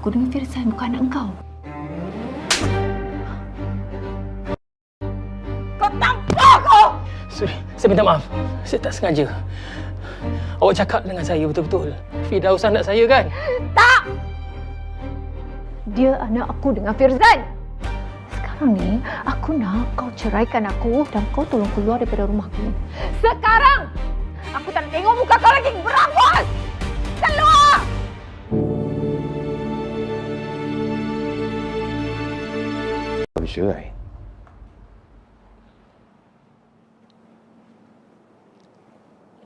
aku dengan Firzan, bukan anak engkau. Kau tampar aku! Sorry, saya minta maaf. Saya tak sengaja. Awak cakap dengan saya betul-betul. Firdaus anak saya kan? Tak! Dia anak aku dengan Firzan. Sekarang ni, aku nak kau ceraikan aku dan kau tolong keluar daripada rumahku. Sekarang! Aku tak nak tengok muka kau lagi. Berampus! Keluar! Bercerai?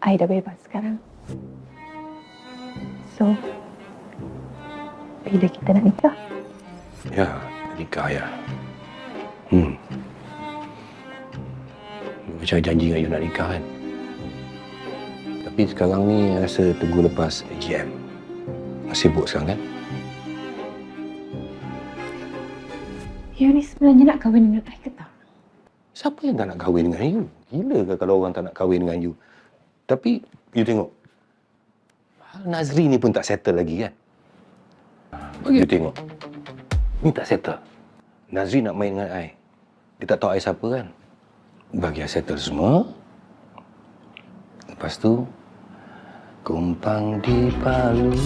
I dah bebas sekarang. So, bila kita nak nikah? Ya, nikah ya. Macam janji dengan you nak nikah kan. Tapi sekarang ni rasa tunggu lepas AGM. Masih sibuk sekarang kan? You ni sebenarnya nak kahwin dengan I ke tak? Siapa yang tak nak kahwin dengan you? Gila ke kalau orang tak nak kahwin dengan you? Tapi, you tengok. Hal Nazri ni pun tak settle lagi kan? You tengok. Ni tak settle. Nazri nak main dengan I. Dia tak tahu I siapa kan? Bagi I settle semua. Lepas tu, kumpang di Palu.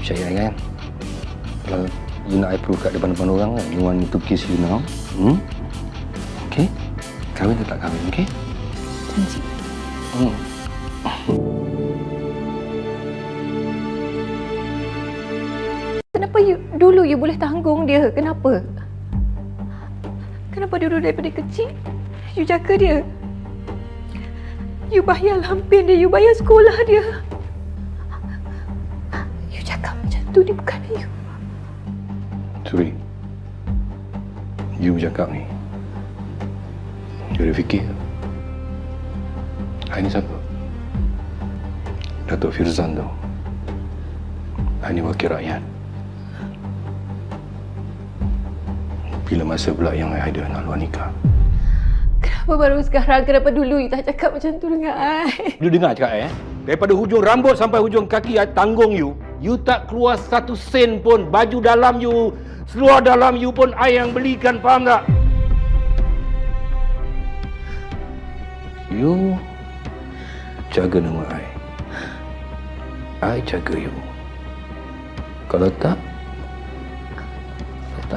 Percaya I kan? Kalau you nak I peluk kat depan-depan orang kan? You want me to kiss you now? Okey? Kahwin atau tak kahwin, okey? Janji. Kenapa dulu you boleh tanggung dia? Kenapa? Kenapa dulu daripada kecil you jaga dia? You bayar lampin dia, you bayar sekolah dia. You cakap macam tu ni bukan you. Suri, you bercakap ni. You ada fikir? I ni siapa? Datuk Firzan tu. I ni wakil rakyat. Bila masa pula yang I ada nak luar nikah? Kenapa baru sekarang? Kenapa dulu you tak cakap macam tu dengan I? You dengar cakap I Daripada hujung rambut sampai hujung kaki I tanggung you. You tak keluar 1 sen pun. Baju dalam you, seluar dalam you pun I yang belikan, faham tak? You jaga nama I jaga you. Kalau tak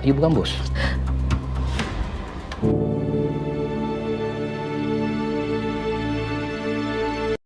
you bukan bos.